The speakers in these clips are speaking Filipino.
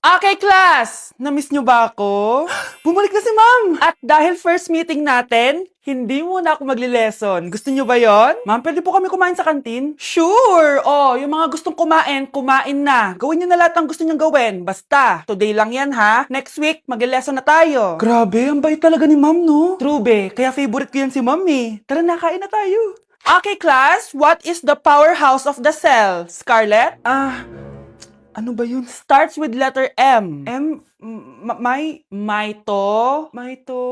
Okay, class! Na-miss nyo ba ako? Bumalik na si ma'am! At dahil first meeting natin, hindi muna ako magli-lesson. Gusto nyo ba yon? Ma'am, pwede po kami kumain sa kantin? Sure! Oh, yung mga gustong kumain, kumain na. Gawin nyo na lahat ng gusto nyong gawin. Basta, today lang yan ha. Next week, magli-lesson na tayo. Grabe, ang bait talaga ni ma'am, no? True, be. Kaya favorite ko yan si ma'am eh. Tara na, kain na tayo. Okay, class. What is the powerhouse of the cell? Scarlett? Ano ba yun? Starts with letter M.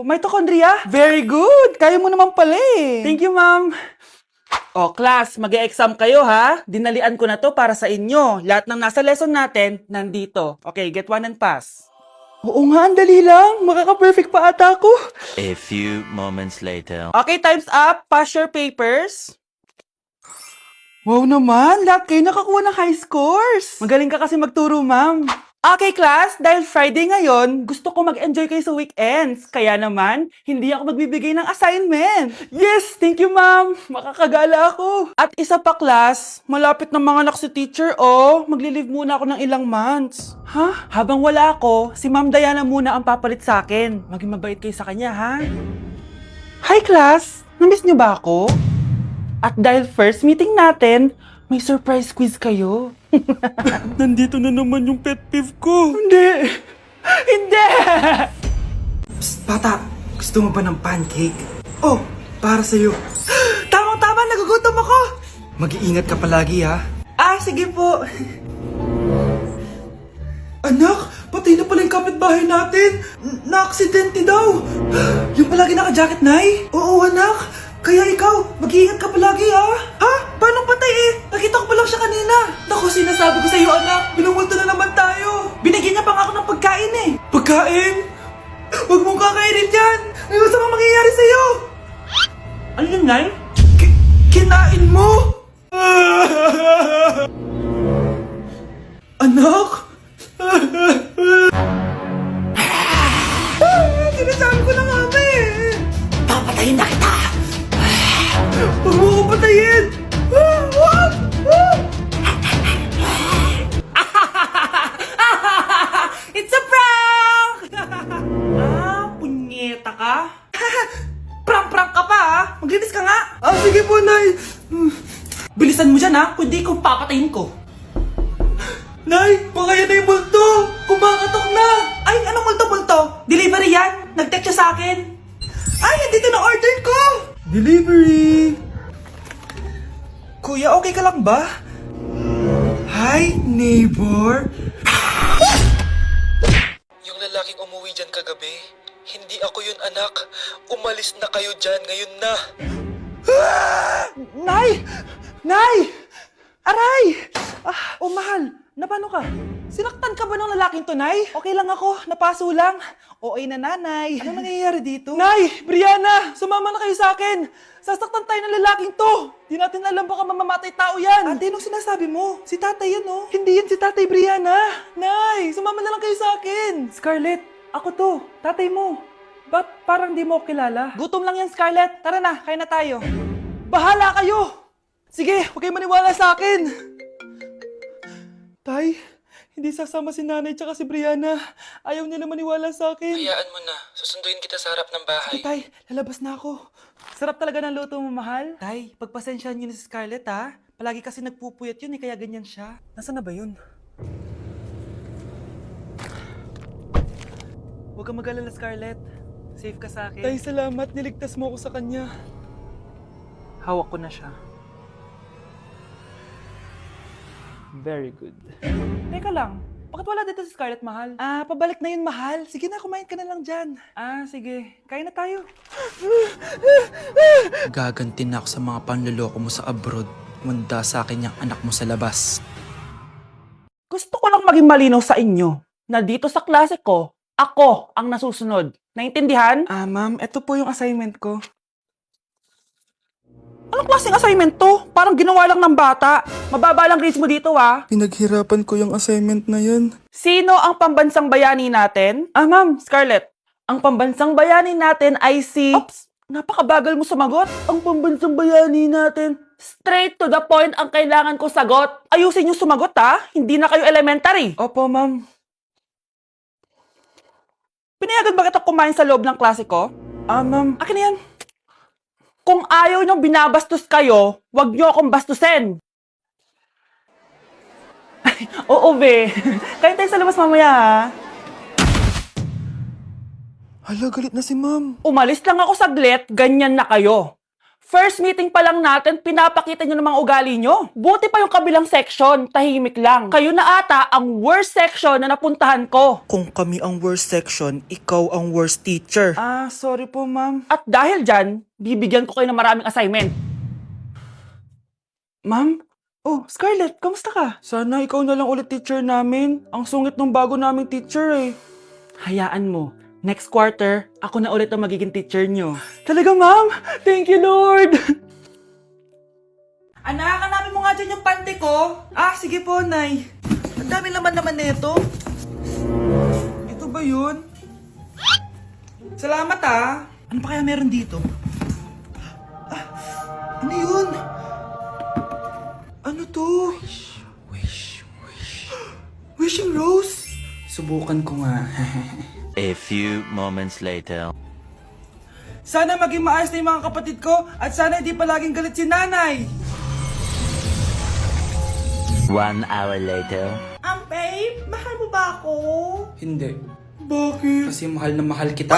Mitochondria? Very good! Kaya mo naman pala eh. Thank you, ma'am. O, class, mag-e-exam kayo ha. Dinalian ko na to para sa inyo. Lahat ng nasa lesson natin, nandito. Okay, get one and pass. Oo nga, ang dali lang. Makaka-perfect pa ata ako. A few moments later. Okay, time's up. Pass your papers. Wow naman, lahat kayo nakakuha ng high scores. Magaling ka kasi magturo, ma'am. Okay, class, dahil Friday ngayon, gusto ko mag-enjoy kayo sa weekends. Kaya naman, hindi ako magbibigay ng assignment. Yes, thank you, ma'am. Makakagala ako. At isa pa, class, malapit na mga anak si teacher, oh. Magli-leave muna ako ng ilang months. Ha? Habang wala ako, si Ma'am Diana muna ang papalit sa akin. Maging mabait kayo sa kanya, ha? Hi, class. Namiss niyo ba ako? At dahil first meeting natin, may surprise quiz kayo. Nandito na naman yung pet peeve ko. Hindi! Hindi! Psst, bata! Gusto mo ba ng pancake? Oh, para sa'yo. Tama-tama, nagugutom ako! Mag-iingat ka palagi, ha? Sige po. Anak, patay na pala yung kapitbahay natin! Na-aksidente daw! Yung palagi naka-jacket, Nay? Oo, anak! Kaya ikaw, mag-iingat ka palagi, ha? Ha? Paano patay eh? Nakita ko pa lang siya kanina. Naku, sinasabi ko sa'yo, anak. Binumulto na naman tayo. Binigyan niya pa nga ako ng pagkain eh. Pagkain? Huwag mong kakainin yan. May masamang mangyayari sa'yo. Ano yun, Nay? Kinain mo? Anak? Sinasabi ko na nga ba eh. Papatayin na kita. Huwag mo ko patayin. It's a prank! Punyeta ka? Prank-prank ka pa, ha? Maglinis ka nga. Sige po, Nay. Bilisan mo dyan, ha? Kundi kung papatayin ko. Nay, baka yan na yung multo. Kumakatok na. Ay, anong multo-multo? Delivery yan? Nag-text siya sa akin. Ay, nandito na order ko. Delivery. Kuya, okay ka lang ba? Hi, neighbor. Yung lalaking umuwi dyan kagabi, hindi ako yun, anak. Umalis na kayo dyan ngayon na. Nay! Nay! Aray! Mahal. Napano ka? Sinaktan ka ba ng lalaking to, Nay? Okay lang ako. Napaso lang. OA na nanay. Ano nangyayari dito? Nay! Brianna! Sumama na kayo sa akin! Sasaktan tayo ng lalaking to! Di natin alam baka mamamatay tao yan! Ate, anong sinasabi mo? Si tatay yan, oh. Hindi yan si Tatay Brianna! Nay! Sumama na lang kayo sa akin! Scarlett! Ako to! Tatay mo! Ba't parang di mo ako kilala? Gutom lang yan, Scarlett! Tara na! Kain na tayo! Bahala kayo! Sige! Huwag kayo maniwala sa akin! Tay, hindi sasama si nanay tsaka si Brianna. Ayaw nila maniwala sa akin. Hayaan mo na. Susunduin kita sa harap ng bahay. Sige, Tay, lalabas na ako. Sarap talaga ng luto mo, mahal. Tay, pagpasensyahan niyo na si Scarlett, ha? Palagi kasi nagpupuyat yun, kaya ganyan siya. Nasaan na ba yun? Huwag kang mag-alala, Scarlett. Safe ka sa akin. Tay, salamat. Niligtas mo ako sa kanya. Hawak ko na siya. Very good. Teka lang, bakit wala dito si Scarlett, mahal? Pabalik na yun, mahal. Sige na, kumain ka na lang dyan. Sige. Kain na tayo. Gaganti na ako sa mga panluloko mo sa abroad. Munda sa akin yung anak mo sa labas. Gusto ko lang maging malinaw sa inyo na dito sa klase ko, ako ang nasusunod. Naintindihan? Ma'am, ito po yung assignment ko. Anong klaseng assignment to? Parang ginawa lang ng bata. Mababa lang grades mo dito, ha? Pinaghirapan ko yung assignment na yun. Sino ang pambansang bayani natin? Ma'am, Scarlett. Ang pambansang bayani natin ay si... Oops! Napakabagal mo sumagot. Ang pambansang bayani natin. Straight to the point ang kailangan ko sagot. Ayusin yung sumagot, ha? Hindi na kayo elementary. Opo, ma'am. Pinayagan ba kita kumain sa loob ng klase ko? Ma'am, akin na yan. Kung ayaw niyong binabastos kayo, wag niyo akong bastusin. Oo, be. Kain tayo sa labas mamaya, ha? Hala, galit na si ma'am. Umalis lang ako saglit, ganyan na kayo. First meeting pa lang natin, pinapakita nyo ng mga ugali nyo. Buti pa yung kabilang section, tahimik lang. Kayo na ata ang worst section na napuntahan ko. Kung kami ang worst section, ikaw ang worst teacher. Sorry po, ma'am. At dahil dyan, bibigyan ko kayo ng maraming assignment. Ma'am? Oh, Scarlett, kamusta ka? Sana ikaw na lang ulit teacher namin. Ang sungit ng bago naming teacher eh. Hayaan mo. Next quarter, ako na ulit ang magiging teacher nyo. Talaga, ma'am? Thank you, Lord! Anak, hanapin mo nga dyan yung pante ko. Sige po, Nay. Ang dami naman nito. Ito ba yun? Salamat, Ano pa kaya meron dito? Ano yun? Ano to? Wishing rose? Subukan ko nga. A few moments later. Sana maging maayos na yung mga kapatid ko at sana hindi palaging galit si nanay. 1 hour later. Babe, mahal mo ba ako? Hindi. Bakit? Kasi mahal na mahal kita.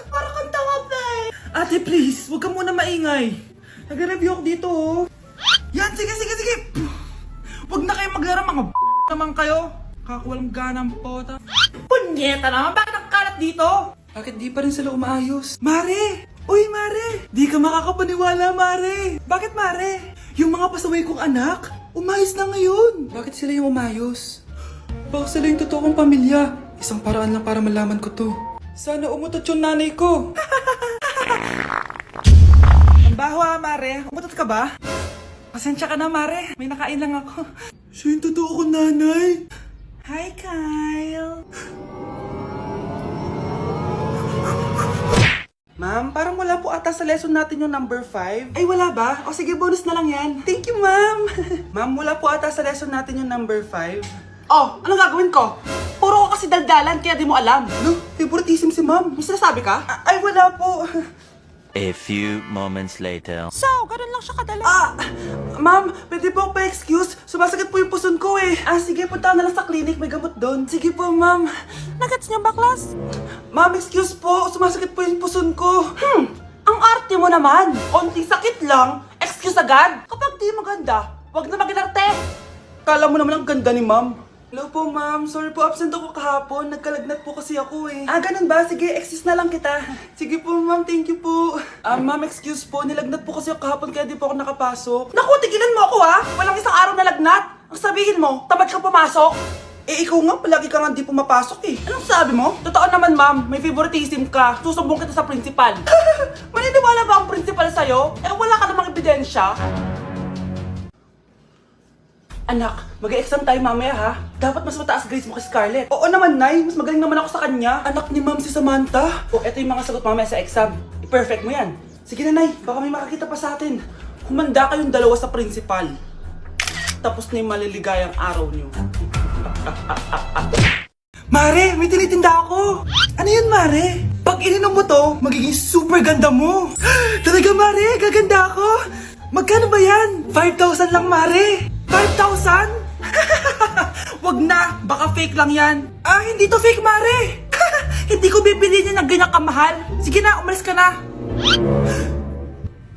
Para kang tawa, babe. Ate, please, huwag ka muna maingay. Nag-review ako dito, Yan, sige. Huwag na kayo maglaro, mga naman kayo. Kakawalang ganang pota. Punyeta naman, bakit ang kalat dito? Bakit di pa rin sila umaayos? Mare! Uy, Mare! Di ka makakapaniwala, Mare! Bakit, Mare? Yung mga pasaway kong anak, umayos na ngayon. Bakit sila yung umayos? Baka sila yung totoong pamilya. Isang paraan lang para malaman ko to. Sana umutot yung nanay ko. Ang baho, Mare. Umutot ka ba? Pasensya ka na, Mare. May nakain lang ako. Siya yung totoo kong nanay. Hi, Kyle. Ma'am, parang wala po ata sa lesson natin yung number 5. Ay, wala ba? O sige, bonus na lang yan. Thank you, ma'am. Ma'am, wala po ata sa lesson natin yung number 5. Oh, anong gagawin ko? Puro ko kasi daldalan, kaya di mo alam. No, favoritism si ma'am. May sinasabi ka? Ay, wala po. A few moments later. So, ganun lang siya kadali. Ma'am, pwede po ako pa-excuse? Sumasakit po yung puson ko eh. Sige, punta na lang sa clinic, may gamot doon. Sige po, ma'am. Nagets niyo ba, class? Ma'am, excuse po, sumasakit po yung puson ko. Ang arte mo naman. Konting sakit lang, excuse agad. Kapag di maganda, wag na mag-inarte. Kala mo naman ang ganda ni ma'am. Hello po, ma'am. Sorry po, absent ako kahapon. Nagkalagnat po kasi ako eh. Ganun ba? Sige, excuse na lang kita. Sige po, ma'am. Thank you po. Ma'am, excuse po. Nilagnat po kasi ako kahapon kaya di po ako nakapasok. Naku, tigilan mo ako Walang isang araw na lagnat. Ang sabihin mo, tamad ka pumasok. Ikaw nga, palagi ka nga di pumapasok eh. Anong sabi mo? Totoo naman, ma'am. May favoritism ka. Susumbong kita sa principal. Maniniwala ba ang principal sa'yo? Wala ka namang ebidensya. Anak, mag-e-exam tayo mamaya ha. Dapat mas mataas grades mo kay Scarlett. Oo naman, Nay. Mas magaling naman ako sa kanya. Anak ni Ma'am si Samantha. Eto yung mga sagot mamaya sa exam. I-perfect mo yan. Sige na, Nay. Baka may makakita pa sa atin. Humanda kayong dalawa sa principal. Tapos na yung maliligayang araw niyo. Mare, may tinitinda ako. Ano yun, Mare? Pag ininom mo to, magiging super ganda mo. Talaga, Mare? Gaganda ako? Magkano ba yan? 5,000 lang, Mare. 5,000? Wag na, baka fake lang yan. Hindi to fake, Mare. Hindi ko bibili niya ng ganyan kamahal. Sige na, umalis ka na.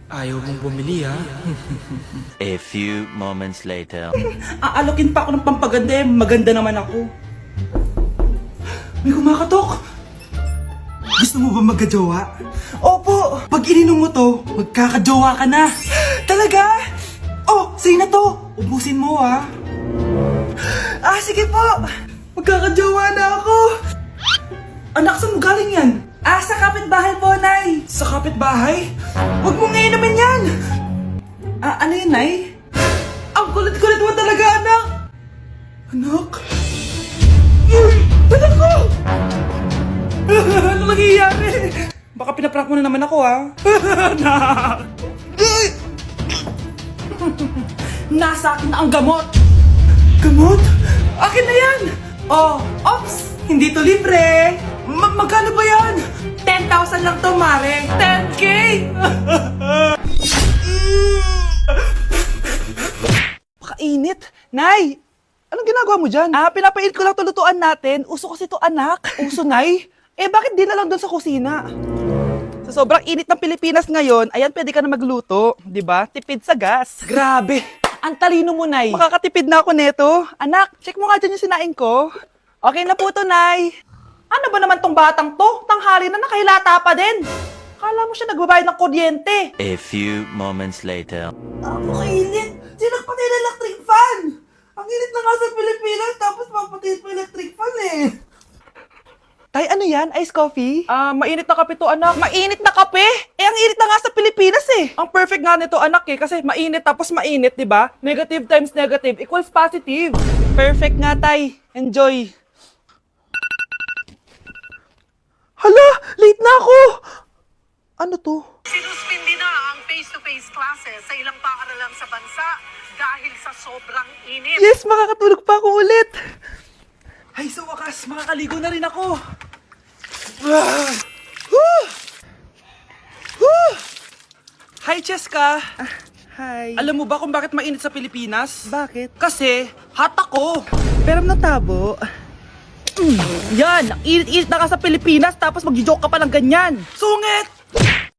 Ayaw mong bumili ha? A few moments later. Aalokin pa ako ng pampaganda maganda naman ako. May kumakatok. Gusto mo ba magkajowa? Opo, pag ininom mo to, magkakajowa ka na. Talaga? Sige na to. Ubusin mo sige po. Magkakajowa na ako. Anak, saan mo galing yan? Sa kapitbahay po, Nay. Sa kapitbahay? Huwag mo ngayon naman yan. Ano yun, Nay? Ang kulit-kulit mo talaga, anak. Anak? Uy! Anak ko! Ano nangyayari? Baka pinaprank mo na naman ako, Anak! Nasa akin na ang gamot! Gamot? Akin na yan! Ops! Hindi to libre! Magkano ba yan? 10,000 lang to, Mare. 10K! Pakainit. Nay, anong ginagawa mo dyan? Pinapainit ko lang to lutuan natin. Uso kasi to, anak. Uso, Nay? Bakit di na lang doon sa kusina? Sa sobrang init ng Pilipinas ngayon, ayan, pwede ka na magluto. Di ba? Tipid sa gas. Grabe. Ang talino mo, Nay. Makakatipid na ako neto. Anak, check mo nga dyan yung sinaing ko. Okay na po to, Nay. Ano ba naman tong batang to? Tanghali na nakahilata pa din. Kala mo siya nagbabayad ng kuryente. A few moments later. Ang init. Sino nagpatay ng electric fan? Ang init na nga sa Pilipinas, tapos mapatay pa electric fan eh. Tay, ano yan? Ice coffee? Mainit na kape to, anak. Mainit na kape? Ang init na nga sa Pilipinas eh. Ang perfect nga nito, anak eh, kasi mainit tapos mainit, di ba? Negative times negative equals positive. Perfect nga, Tay. Enjoy. Hala, late na ako. Ano to? Sinuspindi na ang face-to-face classes sa ilang paaralan sa bansa dahil sa sobrang init. Yes, makakatulog pa ako ulit. Ay, sa wakas, makakaligo na rin ako. Hi, Cheska. Hi. Alam mo ba kung bakit mainit sa Pilipinas? Bakit? Kasi, hot ako. Pero ng tabo. Yan, ang init-init na ka sa Pilipinas tapos mag-joke ka pa ng ganyan. Sungit!